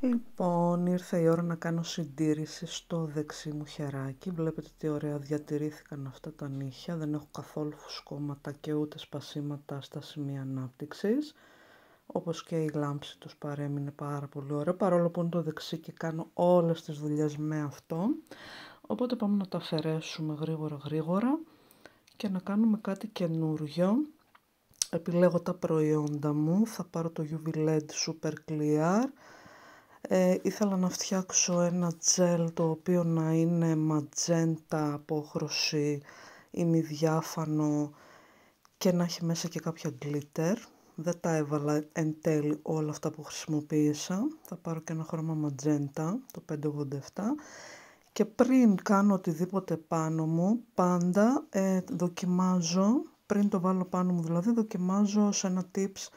Λοιπόν, ήρθε η ώρα να κάνω συντήρηση στο δεξί μου χεράκι. Βλέπετε τι ωραία διατηρήθηκαν αυτά τα νύχια. Δεν έχω καθόλου φουσκώματα και ούτε σπασίματα στα σημεία ανάπτυξης. Όπως και η λάμψη τους παρέμεινε πάρα πολύ ωραία, παρόλο που είναι το δεξί και κάνω όλες τις δουλειές με αυτό. Οπότε πάμε να το αφαιρέσουμε γρήγορα και να κάνουμε κάτι καινούριο. Επιλέγω τα προϊόντα μου, θα πάρω το UV LED Super Clear. Ήθελα να φτιάξω ένα τζέλ το οποίο να είναι ματζέντα απόχρωση, ημιδιάφανο και να έχει μέσα και κάποια glitter. Δεν τα έβαλα εν τέλει όλα αυτά που χρησιμοποίησα. Θα πάρω και ένα χρώμα ματζέντα, το 587. Και πριν κάνω οτιδήποτε πάνω μου, πάντα δοκιμάζω, πριν το βάλω πάνω μου δηλαδή, δοκιμάζω σε ένα tips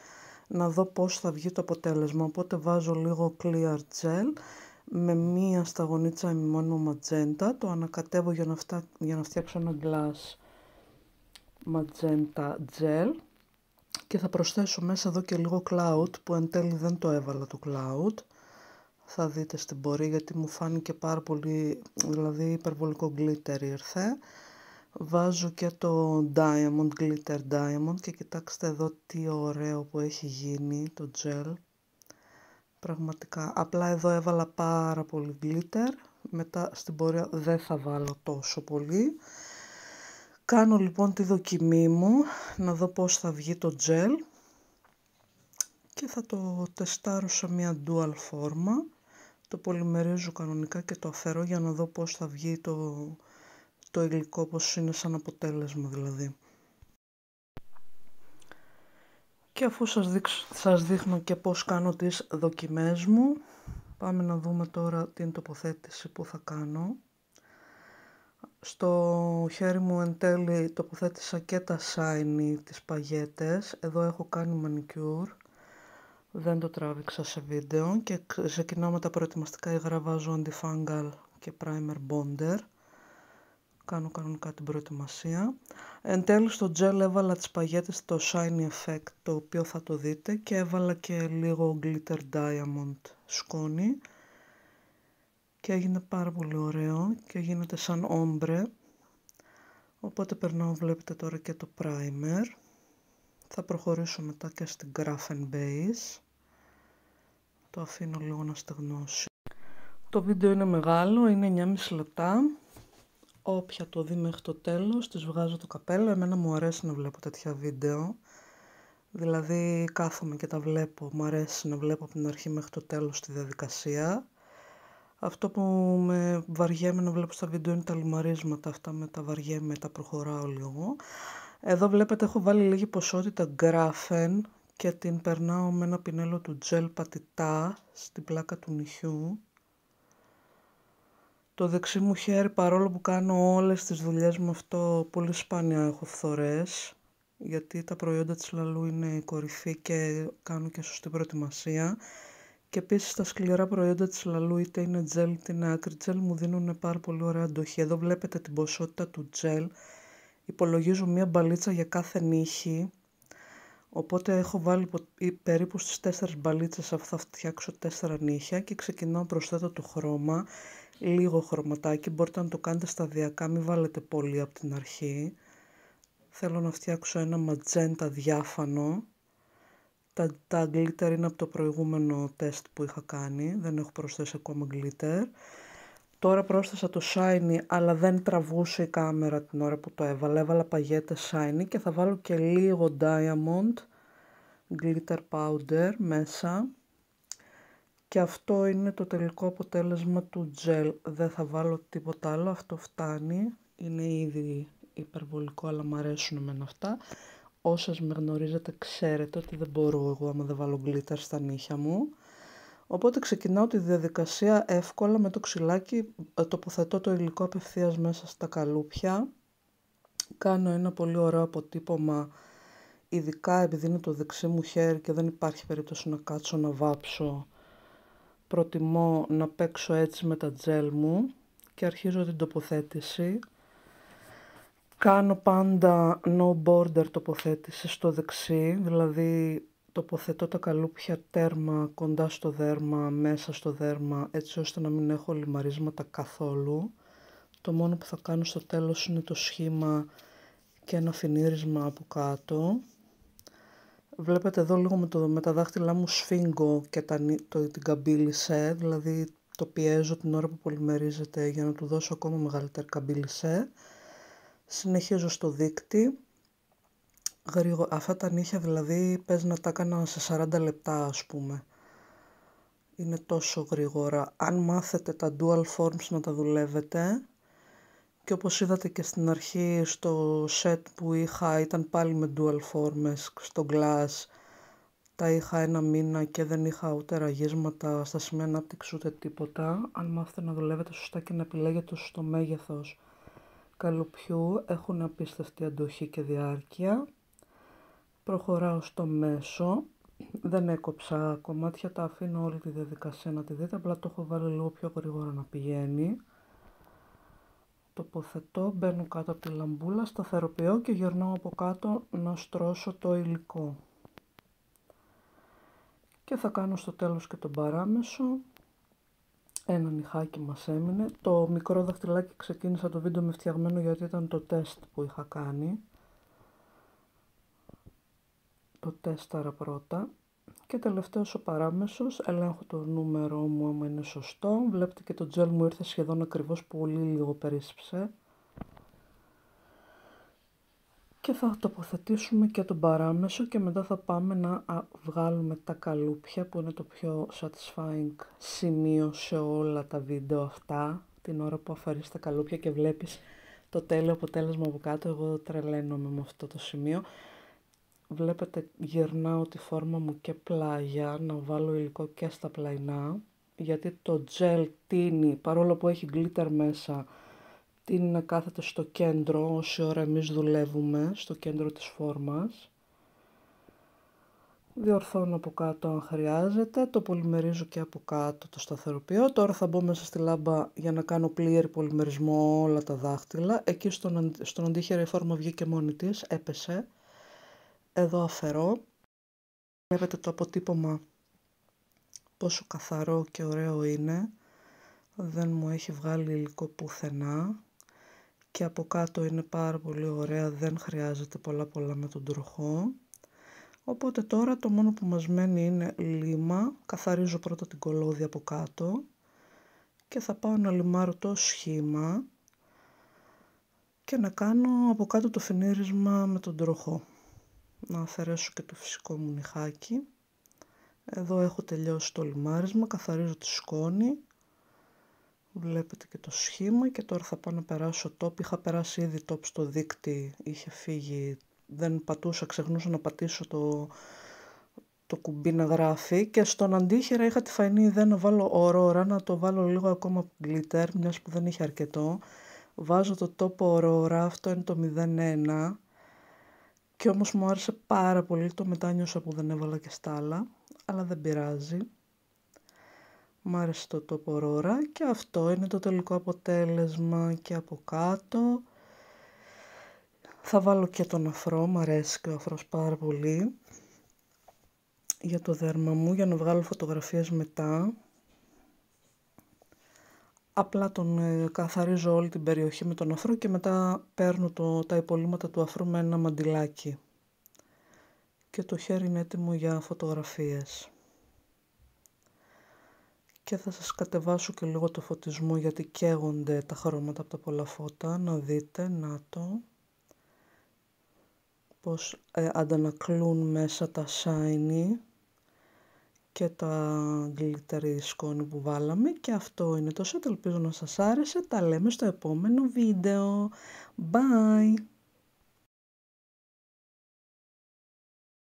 να δω πώς θα βγει το αποτέλεσμα. Οπότε βάζω λίγο clear gel με μία σταγονίτσα ημιμόνιμο ματζέντα, το ανακατεύω για να φτιάξω ένα glass ματζέντα gel και θα προσθέσω μέσα εδώ και λίγο cloud, που εν τέλει δεν το έβαλα το cloud. Θα δείτε στην πορεία γιατί μου φάνηκε πάρα πολύ, δηλαδή υπερβολικό glitter ήρθε. Βάζω και το diamond, glitter diamond και κοιτάξτε εδώ τι ωραίο που έχει γίνει το gel. Πραγματικά, απλά εδώ έβαλα πάρα πολύ glitter, μετά στην πορεία δεν θα βάλω τόσο πολύ. Κάνω λοιπόν τη δοκιμή μου, να δω πώς θα βγει το gel και θα το τεστάρω σε μια dual φόρμα. Το πολυμερίζω κανονικά και το αφαιρώ για να δω πώς θα βγει το υλικό, πώς είναι σαν αποτέλεσμα δηλαδή. Και αφού σας δείχνω και πώς κάνω τις δοκιμές μου, πάμε να δούμε τώρα την τοποθέτηση που θα κάνω. Στο χέρι μου εν τέλει τοποθέτησα και τα shiny, τις παγέτες. Εδώ έχω κάνει manicure, δεν το τράβηξα σε βίντεο και ξεκινάω με τα προετοιμαστικά υγρά, βάζω antifungal και primer bonder. Κάνω κανονικά την προετοιμασία. Εν τέλει στο gel έβαλα τις παγέτες, το shiny effect, το οποίο θα το δείτε, και έβαλα και λίγο glitter diamond σκόνη και έγινε πάρα πολύ ωραίο και γίνεται σαν ombre. Οπότε περνάω, βλέπετε τώρα, και το primer. Θα προχωρήσω μετά και στην Grafen Base. Το αφήνω λίγο να στεγνώσει. Το βίντεο είναι μεγάλο, είναι 9,5 λεπτά. Όποια το δει μέχρι το τέλος, της βγάζω το καπέλο. Εμένα μου αρέσει να βλέπω τέτοια βίντεο. Δηλαδή κάθομαι και τα βλέπω, μου αρέσει να βλέπω από την αρχή μέχρι το τέλος τη διαδικασία. Αυτό που με βαριέμαι να βλέπω στα βίντεο είναι τα λιμαρίσματα, αυτά με τα βαριέμαι, τα προχωράω λίγο. Εδώ βλέπετε έχω βάλει λίγη ποσότητα Grafen και την περνάω με ένα πινέλο του gel πατητά στην πλάκα του νυχιού. Το δεξί μου χέρι, παρόλο που κάνω όλες τις δουλειές με αυτό, πολύ σπάνια έχω φθορές, γιατί τα προϊόντα της Λαλού είναι η κορυφή και κάνω και σωστή προετοιμασία. Και επίσης τα σκληρά προϊόντα της Λαλού, είτε είναι gel είτε είναι άκρη gel, μου δίνουν πάρα πολύ ωραία αντοχή. Εδώ βλέπετε την ποσότητα του gel. Υπολογίζω μία μπαλίτσα για κάθε νύχι. Οπότε έχω βάλει περίπου στις 4 μπαλίτσες, αφού θα φτιάξω 4 νύχια, και ξεκινάω, προσθέτω το χρώμα, λίγο χρωματάκι, μπορείτε να το κάνετε σταδιακά, μην βάλετε πολύ από την αρχή. Θέλω να φτιάξω ένα ματζέντα διάφανο. Τα glitter είναι από το προηγούμενο τεστ που είχα κάνει, δεν έχω προσθέσει ακόμα glitter. Τώρα πρόσθεσα το shiny, αλλά δεν τραβούσε η κάμερα την ώρα που το έβαλα. Έβαλα παγέτες shiny και θα βάλω και λίγο diamond glitter powder μέσα. Και αυτό είναι το τελικό αποτέλεσμα του gel. Δεν θα βάλω τίποτα άλλο, αυτό φτάνει. Είναι ήδη υπερβολικό, αλλά μου αρέσουν εμένα αυτά. Όσες με γνωρίζετε ξέρετε ότι δεν μπορώ εγώ άμα δεν βάλω glitter στα νύχια μου. Οπότε ξεκινάω τη διαδικασία εύκολα με το ξυλάκι, τοποθετώ το υλικό απευθείας μέσα στα καλούπια. Κάνω ένα πολύ ωραίο αποτύπωμα, ειδικά επειδή είναι το δεξί μου χέρι και δεν υπάρχει περίπτωση να κάτσω να βάψω. Προτιμώ να παίξω έτσι με τα τζέλ μου και αρχίζω την τοποθέτηση. Κάνω πάντα no border τοποθέτηση στο δεξί, δηλαδή τοποθετώ τα καλούπια τέρμα κοντά στο δέρμα, μέσα στο δέρμα, έτσι ώστε να μην έχω λιμαρίσματα καθόλου. Το μόνο που θα κάνω στο τέλος είναι το σχήμα και ένα φινίρισμα από κάτω. Βλέπετε εδώ λίγο με τα δάχτυλά μου σφίγγω και την καμπύλισσε, δηλαδή το πιέζω την ώρα που πολυμερίζεται για να του δώσω ακόμα μεγαλύτερη καμπύλισσε. Συνεχίζω στο δείκτη. Αυτά τα νύχια δηλαδή πες να τα έκανα σε 40 λεπτά ας πούμε. Είναι τόσο γρήγορα. Αν μάθετε τα dual forms να τα δουλεύετε, και όπως είδατε και στην αρχή στο set που είχα ήταν πάλι με dual forms στο glass, τα είχα 1 μήνα και δεν είχα ούτε ραγίσματα στα σημεία ανάπτυξη ούτε τίποτα. Αν μάθετε να δουλεύετε σωστά και να επιλέγετε στο μέγεθος καλουπιού, έχουν απίστευτη αντοχή και διάρκεια. Προχωράω στο μέσο, δεν έκοψα κομμάτια, τα αφήνω όλη τη διαδικασία να τη δείτε, απλά το έχω βάλει λίγο πιο γρήγορα να πηγαίνει. Τοποθετώ, μπαίνω κάτω από τη λαμπούλα, σταθεροποιώ και γυρνάω από κάτω να στρώσω το υλικό. Και θα κάνω στο τέλος και τον παράμεσο. Ένα νυχάκι μας έμεινε. Το μικρό δαχτυλάκι ξεκίνησα το βίντεο με φτιαγμένο γιατί ήταν το τεστ που είχα κάνει. Το τέσταρα πρώτα. Και τελευταίος ο παράμεσος, ελέγχω το νούμερο μου άμα είναι σωστό. Βλέπετε και το τζέλ μου ήρθε σχεδόν ακριβώς, πολύ λίγο περίσσεψε. Και θα τοποθετήσουμε και τον παράμεσο και μετά θα πάμε να βγάλουμε τα καλούπια που είναι το πιο satisfying σημείο σε όλα τα βίντεο αυτά. Την ώρα που αφαιρείς τα καλούπια και βλέπεις το τέλειο αποτέλεσμα από κάτω, εγώ τρελαίνομαι με αυτό το σημείο. Βλέπετε γυρνάω τη φόρμα μου και πλάγια, να βάλω υλικό και στα πλαϊνά, γιατί το gel τίνει, παρόλο που έχει glitter μέσα, τίνει να κάθεται στο κέντρο, όση ώρα εμείς δουλεύουμε, στο κέντρο της φόρμας. Διορθώνω από κάτω αν χρειάζεται, το πολυμερίζω και από κάτω, το σταθεροποιώ. Τώρα θα μπω μέσα στη λάμπα για να κάνω πλήρη πολυμερισμό όλα τα δάχτυλα. Εκεί στον αντίχειρα η φόρμα βγήκε μόνη της, έπεσε. Εδώ αφαιρώ. Βλέπετε το αποτύπωμα πόσο καθαρό και ωραίο είναι. Δεν μου έχει βγάλει υλικό πουθενά. Και από κάτω είναι πάρα πολύ ωραία, δεν χρειάζεται πολλά με τον τροχό. Οπότε τώρα το μόνο που μας μένει είναι λίμα. Καθαρίζω πρώτα την κολόδια από κάτω και θα πάω να λιμάρω το σχήμα και να κάνω από κάτω το φινίρισμα με τον τροχό. Να αφαιρέσω και το φυσικό μου νυχάκι. Εδώ έχω τελειώσει το λιμάρισμα, καθαρίζω τη σκόνη. Βλέπετε και το σχήμα και τώρα θα πάω να περάσω top. Είχα περάσει ήδη top στο δείκτη, είχε φύγει, δεν πατούσα, ξεχνούσα να πατήσω το κουμπί να γράφει και στον αντίχειρα είχα τη φαϊνή ιδέα να βάλω Aurora, να το βάλω λίγο ακόμα glitter, μιας που δεν είχε αρκετό. Βάζω το top Aurora, αυτό είναι το 01 και όμως μου άρεσε πάρα πολύ, το μετάνιωσα που δεν έβαλα και στα άλλα, αλλά δεν πειράζει. Μ' άρεσε το top Aurora και αυτό είναι το τελικό αποτέλεσμα και από κάτω. Θα βάλω και τον αφρό, μ' αρέσει και ο αφρός πάρα πολύ για το δέρμα μου, για να βγάλω φωτογραφίες μετά. Απλά τον καθαρίζω όλη την περιοχή με τον αφρό και μετά παίρνω τα υπολείμματα του αφρού με ένα μαντιλάκι. Και το χέρι είναι έτοιμο για φωτογραφίες. Και θα σας κατεβάσω και λίγο το φωτισμό γιατί καίγονται τα χρώματα από τα πολλά φώτα. Να δείτε, να το. Πώς αντανακλούν μέσα τα shiny και τα glittery σκόνη που βάλαμε. Και αυτό είναι το set, ελπίζω να σας άρεσε. Τα λέμε στο επόμενο βίντεο. Bye!